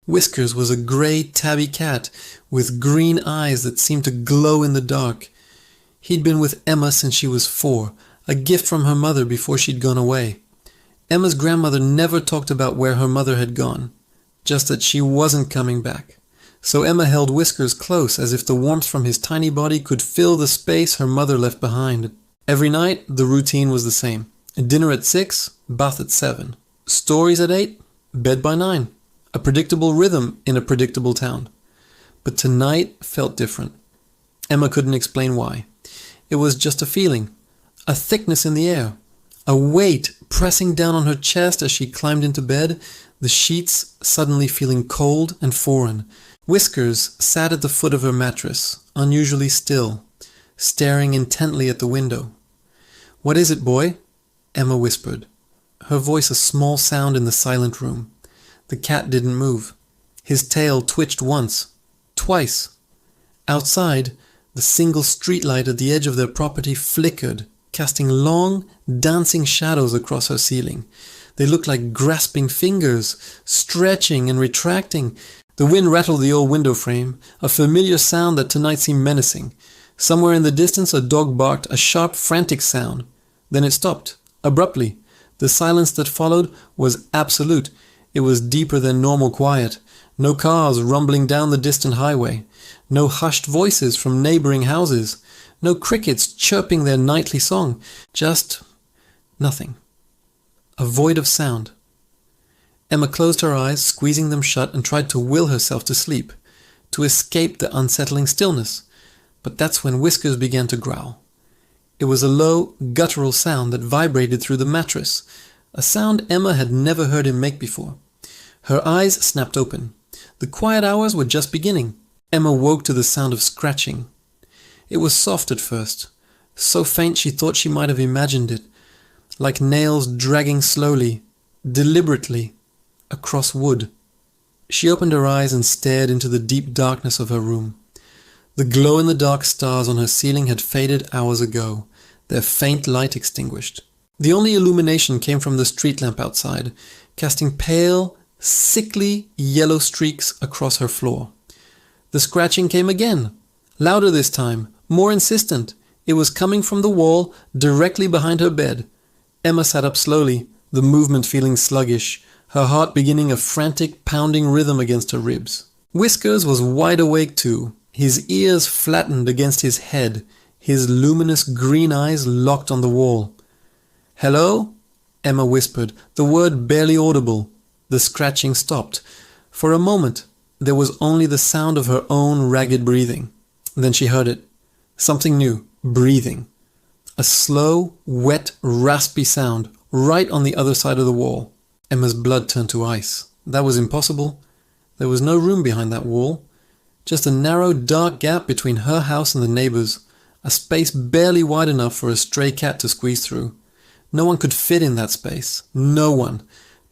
Whiskers was a grey tabby cat with green eyes that seemed to glow in the dark. He'd been with Emma since she was 4, a gift from her mother before she'd gone away. Emma's grandmother never talked about where her mother had gone, just that she wasn't coming back. So Emma held Whiskers close as if the warmth from his tiny body could fill the space her mother left behind. Every night, the routine was the same. Dinner at 6, bath at 7. Stories at 8, bed by 9. A predictable rhythm in a predictable town. But tonight felt different. Emma couldn't explain why. It was just a feeling, a thickness in the air, a weight pressing down on her chest as she climbed into bed, the sheets suddenly feeling cold and foreign. Whiskers sat at the foot of her mattress, unusually still, staring intently at the window. "What is it, boy?" Emma whispered, her voice a small sound in the silent room. The cat didn't move. His tail twitched once, twice. Outside, the single streetlight at the edge of their property flickered, casting long, dancing shadows across her ceiling. They looked like grasping fingers, stretching and retracting. The wind rattled the old window frame, a familiar sound that tonight seemed menacing. Somewhere in the distance, a dog barked, a sharp, frantic sound. Then it stopped, abruptly. The silence that followed was absolute. It was deeper than normal quiet. No cars rumbling down the distant highway. No hushed voices from neighboring houses. No crickets chirping their nightly song. Just nothing. A void of sound. Emma closed her eyes, squeezing them shut, and tried to will herself to sleep, to escape the unsettling stillness. But that's when Whiskers began to growl. It was a low, guttural sound that vibrated through the mattress, a sound Emma had never heard him make before. Her eyes snapped open. The quiet hours were just beginning. Emma woke to the sound of scratching. It was soft at first, so faint she thought she might have imagined it, like nails dragging slowly, deliberately, across wood. She opened her eyes and stared into the deep darkness of her room. The glow-in-the-dark stars on her ceiling had faded hours ago, their faint light extinguished. The only illumination came from the street lamp outside, casting pale, sickly yellow streaks across her floor. The scratching came again, louder this time, more insistent. It was coming from the wall directly behind her bed. Emma sat up slowly, the movement feeling sluggish, her heart beginning a frantic pounding rhythm against her ribs. Whiskers was wide awake too, his ears flattened against his head, his luminous green eyes locked on the wall. "Hello?" Emma whispered, the word barely audible. The scratching stopped. For a moment, there was only the sound of her own ragged breathing. Then she heard it. Something new. Breathing. A slow, wet, raspy sound, right on the other side of the wall. Emma's blood turned to ice. That was impossible. There was no room behind that wall. Just a narrow, dark gap between her house and the neighbor's. A space barely wide enough for a stray cat to squeeze through. No one could fit in that space. No one.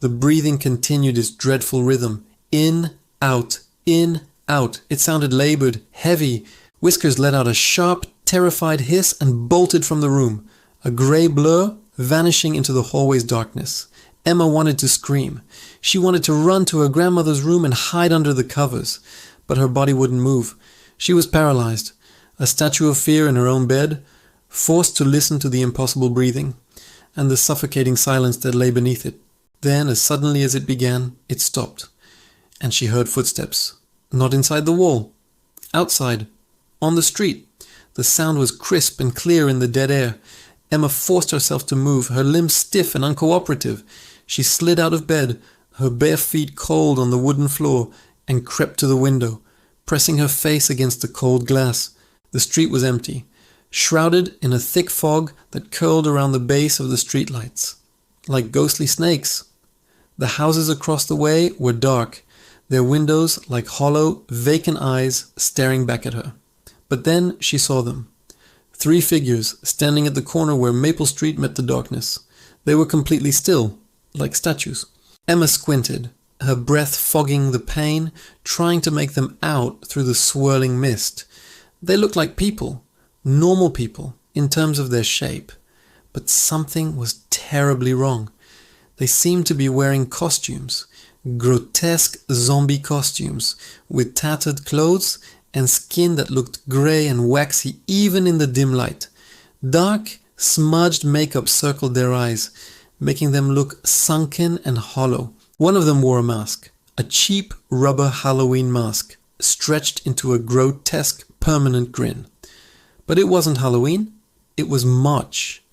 The breathing continued its dreadful rhythm. In, out, in, out. It sounded labored, heavy. Whiskers let out a sharp, terrified hiss and bolted from the room, a grey blur vanishing into the hallway's darkness. Emma wanted to scream. She wanted to run to her grandmother's room and hide under the covers, but her body wouldn't move. She was paralyzed, a statue of fear in her own bed, forced to listen to the impossible breathing and the suffocating silence that lay beneath it. Then, as suddenly as it began, it stopped, and she heard footsteps. Not inside the wall. Outside. On the street. The sound was crisp and clear in the dead air. Emma forced herself to move, her limbs stiff and uncooperative. She slid out of bed, her bare feet cold on the wooden floor, and crept to the window, pressing her face against the cold glass. The street was empty, shrouded in a thick fog that curled around the base of the streetlights, like ghostly snakes. The houses across the way were dark, their windows like hollow, vacant eyes staring back at her. But then she saw them. 3 figures standing at the corner where Maple Street met the darkness. They were completely still, like statues. Emma squinted, her breath fogging the pain, trying to make them out through the swirling mist. They looked like people, normal people, in terms of their shape. But something was terribly wrong. They seemed to be wearing costumes, grotesque zombie costumes with tattered clothes and skin that looked grey and waxy even in the dim light. Dark, smudged makeup circled their eyes, making them look sunken and hollow. One of them wore a mask, a cheap rubber Halloween mask, stretched into a grotesque permanent grin. But it wasn't Halloween, it was March.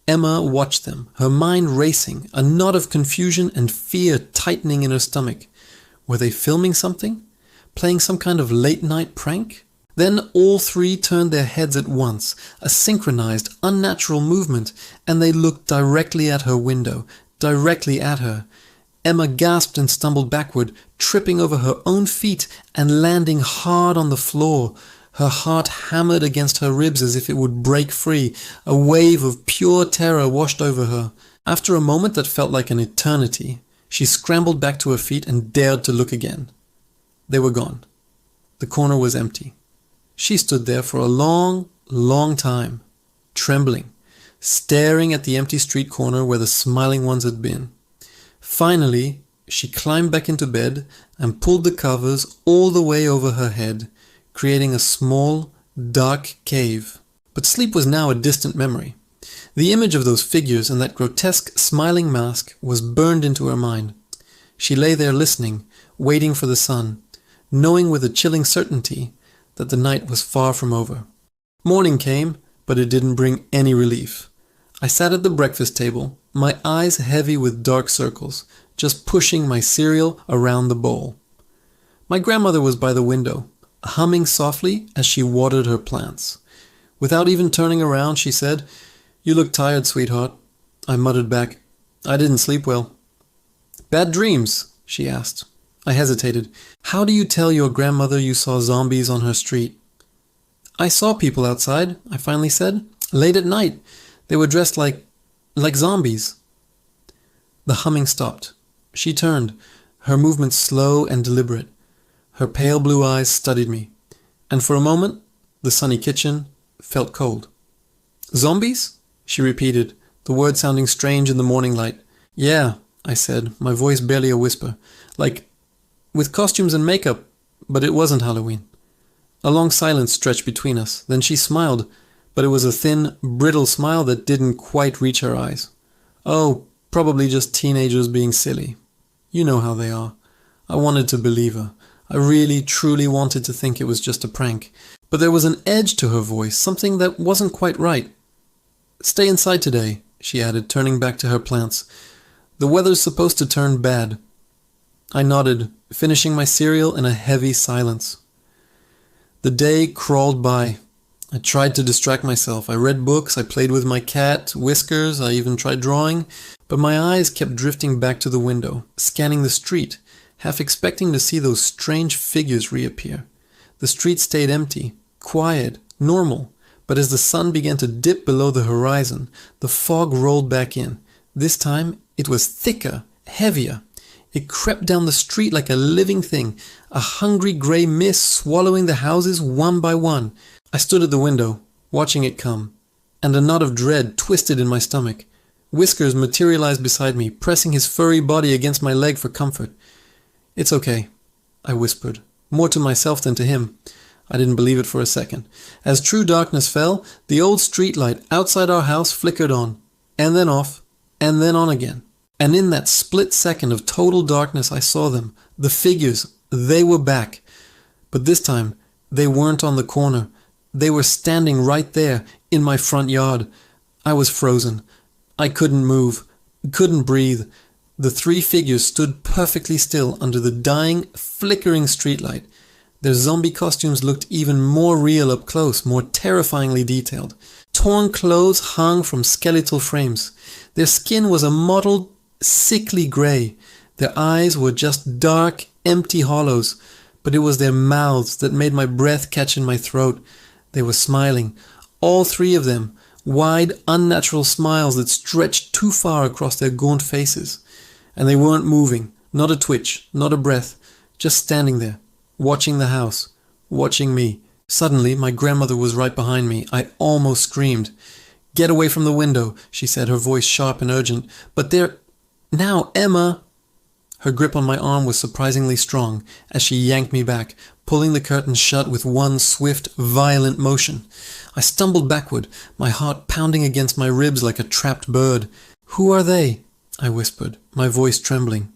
Emma watched them, her mind racing, a knot of confusion and fear tightening in her stomach. Were they filming something? Playing some kind of late-night prank? Then all three turned their heads at once, a synchronized, unnatural movement, and they looked directly at her window, directly at her. Emma gasped and stumbled backward, tripping over her own feet and landing hard on the floor. Her heart hammered against her ribs as if it would break free. A wave of pure terror washed over her. After a moment that felt like an eternity, she scrambled back to her feet and dared to look again. They were gone. The corner was empty. She stood there for a long, long time, trembling, staring at the empty street corner where the smiling ones had been. Finally, she climbed back into bed and pulled the covers all the way over her head, creating a small, dark cave. But sleep was now a distant memory. The image of those figures and that grotesque smiling mask was burned into her mind. She lay there listening, waiting for the sun, knowing with a chilling certainty that the night was far from over. Morning came, but it didn't bring any relief. I sat at the breakfast table, my eyes heavy with dark circles, just pushing my cereal around the bowl. My grandmother was by the window, humming softly as she watered her plants. Without even turning around, she said, "You look tired, sweetheart." I muttered back, "I didn't sleep well." "Bad dreams?" she asked. I hesitated. "How do you tell your grandmother you saw zombies on her street?" "I saw people outside," I finally said. "Late at night. They were dressed like zombies." The humming stopped. She turned, her movements slow and deliberate. Her pale blue eyes studied me, and for a moment, the sunny kitchen felt cold. "Zombies?" she repeated, the word sounding strange in the morning light. "Yeah," I said, my voice barely a whisper. "Like, with costumes and makeup, but it wasn't Halloween." A long silence stretched between us. Then she smiled, but it was a thin, brittle smile that didn't quite reach her eyes. "Oh, probably just teenagers being silly. You know how they are." I wanted to believe her. I really, truly wanted to think it was just a prank. But there was an edge to her voice, something that wasn't quite right. "Stay inside today," she added, turning back to her plants. "The weather's supposed to turn bad." I nodded, finishing my cereal in a heavy silence. The day crawled by. I tried to distract myself. I read books, I played with my cat, Whiskers, I even tried drawing, but my eyes kept drifting back to the window, scanning the street, half expecting to see those strange figures reappear. The street stayed empty, quiet, normal, but as the sun began to dip below the horizon, the fog rolled back in. This time, it was thicker, heavier. It crept down the street like a living thing, a hungry grey mist swallowing the houses one by one. I stood at the window, watching it come, and a knot of dread twisted in my stomach. Whiskers materialized beside me, pressing his furry body against my leg for comfort. "It's okay," I whispered, more to myself than to him. I didn't believe it for a second. As true darkness fell, the old street light outside our house flickered on, and then off, and then on again. And in that split second of total darkness I saw them, the figures, they were back. But this time, they weren't on the corner. They were standing right there, in my front yard. I was frozen. I couldn't move, couldn't breathe. The three figures stood perfectly still under the dying, flickering streetlight. Their zombie costumes looked even more real up close, more terrifyingly detailed. Torn clothes hung from skeletal frames. Their skin was a mottled, sickly grey. Their eyes were just dark, empty hollows, but it was their mouths that made my breath catch in my throat. They were smiling, all three of them, wide, unnatural smiles that stretched too far across their gaunt faces. And they weren't moving, not a twitch, not a breath, just standing there, watching the house, watching me. Suddenly, my grandmother was right behind me. I almost screamed. "Get away from the window," she said, her voice sharp and urgent. "But they're... now, Emma!" Her grip on my arm was surprisingly strong as she yanked me back, pulling the curtains shut with one swift, violent motion. I stumbled backward, my heart pounding against my ribs like a trapped bird. "Who are they?" I whispered, my voice trembling.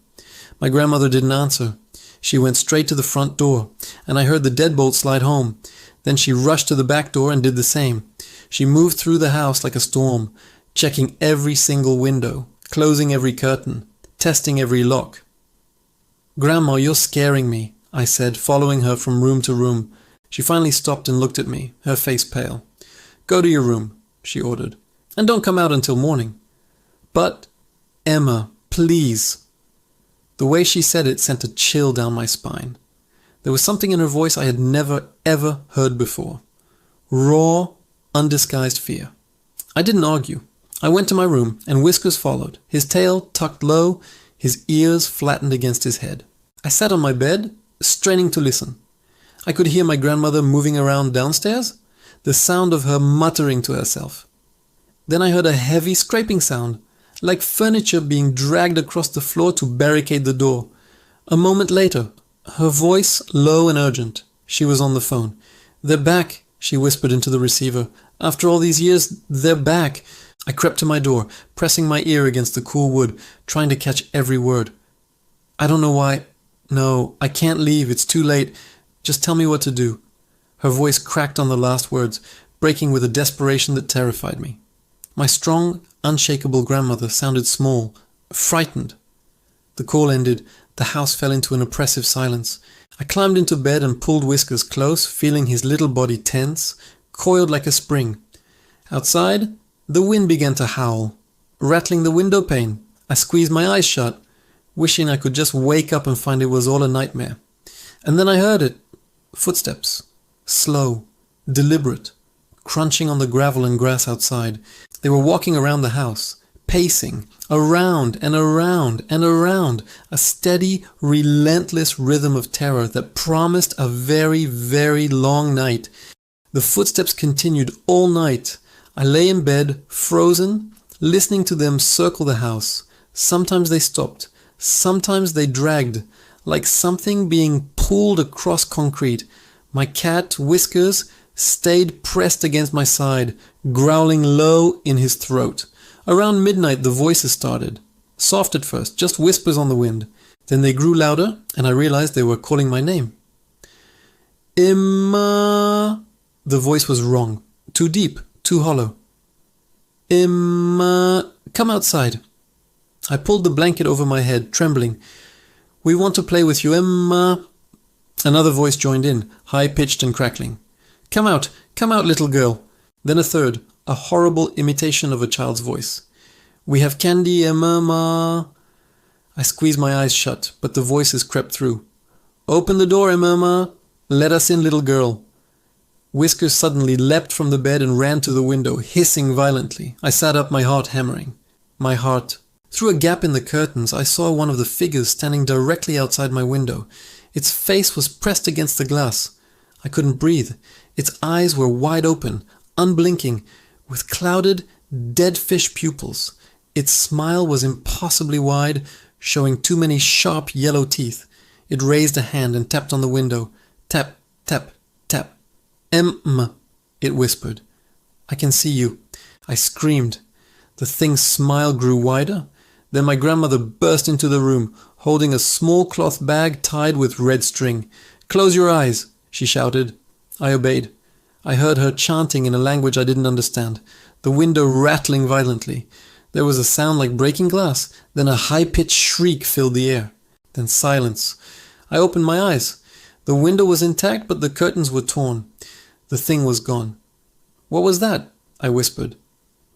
My grandmother didn't answer. She went straight to the front door, and I heard the deadbolt slide home. Then she rushed to the back door and did the same. She moved through the house like a storm, checking every single window, closing every curtain, testing every lock. "Grandma, you're scaring me," I said, following her from room to room. She finally stopped and looked at me, her face pale. "Go to your room," she ordered, "and don't come out until morning." "But, Emma, please." The way she said it sent a chill down my spine. There was something in her voice I had never, ever heard before. Raw, undisguised fear. I didn't argue. I went to my room, and Whiskers followed, his tail tucked low, his ears flattened against his head. I sat on my bed, straining to listen. I could hear my grandmother moving around downstairs, the sound of her muttering to herself. Then I heard a heavy scraping sound, like furniture being dragged across the floor to barricade the door. A moment later, her voice low and urgent. She was on the phone. "They're back," she whispered into the receiver. "After all these years, they're back." I crept to my door, pressing my ear against the cool wood, trying to catch every word. "I don't know why. No, I can't leave. It's too late. Just tell me what to do." Her voice cracked on the last words, breaking with a desperation that terrified me. My strong, unshakable grandmother sounded small, frightened. The call ended. The house fell into an oppressive silence. I climbed into bed and pulled Whiskers close, feeling his little body tense, coiled like a spring. Outside, the wind began to howl, rattling the window pane. I squeezed my eyes shut, wishing I could just wake up and find it was all a nightmare. And then I heard it. Footsteps. Slow, deliberate, crunching on the gravel and grass outside. They were walking around the house, pacing, around and around and around, a steady, relentless rhythm of terror that promised a very, very long night. The footsteps continued all night. I lay in bed, frozen, listening to them circle the house. Sometimes they stopped. Sometimes they dragged, like something being pulled across concrete. My cat, Whiskers, stayed pressed against my side, growling low in his throat. Around midnight the voices started. Soft at first, just whispers on the wind. Then they grew louder, and I realized they were calling my name. "Emma." The voice was wrong. Too deep, too hollow. "Emma, come outside." I pulled the blanket over my head, trembling. "We want to play with you, Emma." Another voice joined in, high-pitched and crackling. Come out, little girl." Then a third, a horrible imitation of a child's voice. "We have candy, Emma." I squeezed my eyes shut, but the voices crept through. "Open the door, Emma. Let us in, little girl." Whiskers suddenly leapt from the bed and ran to the window, hissing violently. I sat up, my heart hammering. My heart. Through a gap in the curtains, I saw one of the figures standing directly outside my window. Its face was pressed against the glass. I couldn't breathe. Its eyes were wide open, unblinking, with clouded, dead fish pupils. Its smile was impossibly wide, showing too many sharp yellow teeth. It raised a hand and tapped on the window. Tap, tap, tap. "Emma," it whispered. "I can see you." I screamed. The thing's smile grew wider. Then my grandmother burst into the room, holding a small cloth bag tied with red string. "Close your eyes," she shouted. I obeyed. I heard her chanting in a language I didn't understand, the window rattling violently. There was a sound like breaking glass, then a high-pitched shriek filled the air. Then silence. I opened my eyes. The window was intact, but the curtains were torn. The thing was gone. "What was that?" I whispered.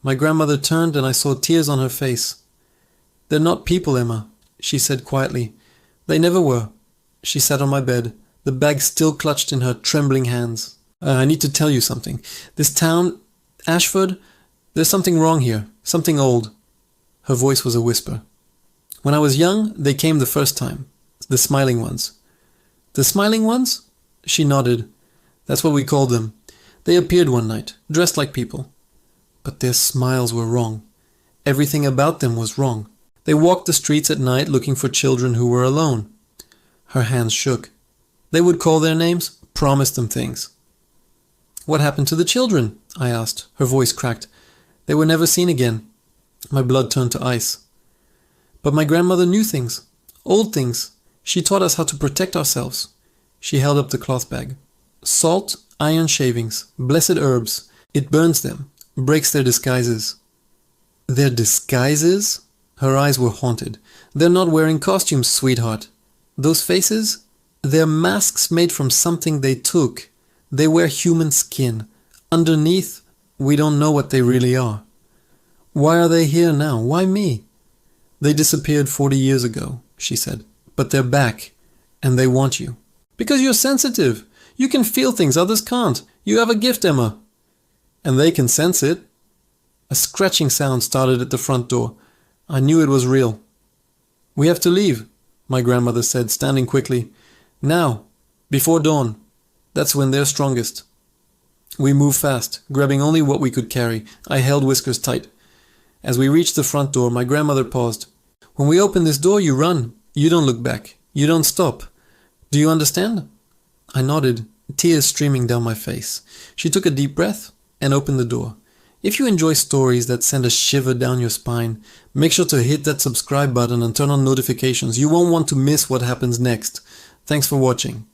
My grandmother turned and I saw tears on her face. "They're not people, Emma," she said quietly. "They never were." She sat on my bed, the bag still clutched in her trembling hands. "I need to tell you something. This town, Ashford, there's something wrong here, something old." Her voice was a whisper. "When I was young, they came the first time. The smiling ones." "The smiling ones?" She nodded. "That's what we called them. They appeared one night, dressed like people. But their smiles were wrong. Everything about them was wrong. They walked the streets at night looking for children who were alone. Her hands shook. They would call their names, promise them things. What happened to the children? I asked. Her voice cracked. They were never seen again. My blood turned to ice. But my grandmother knew things. Old things. She taught us how to protect ourselves. She held up the cloth bag. Salt, iron shavings, blessed herbs. It burns them, breaks their disguises. Their disguises? Her eyes were haunted. They're not wearing costumes, sweetheart. Those faces? They're masks made from something they took. They wear human skin. Underneath, we don't know what they really are. Why are they here now? Why me? They disappeared 40 years ago, she said. But they're back, and they want you. Because you're sensitive. You can feel things others can't. You have a gift, Emma. And they can sense it. A scratching sound started at the front door. I knew it was real. We have to leave, my grandmother said, standing quickly. Now, before dawn. That's when they're strongest. We moved fast, grabbing only what we could carry. I held Whiskers tight. As we reached the front door, my grandmother paused. When we open this door, you run. You don't look back. You don't stop. Do you understand? I nodded, tears streaming down my face. She took a deep breath and opened the door. If you enjoy stories that send a shiver down your spine, make sure to hit that subscribe button and turn on notifications. You won't want to miss what happens next. Thanks for watching.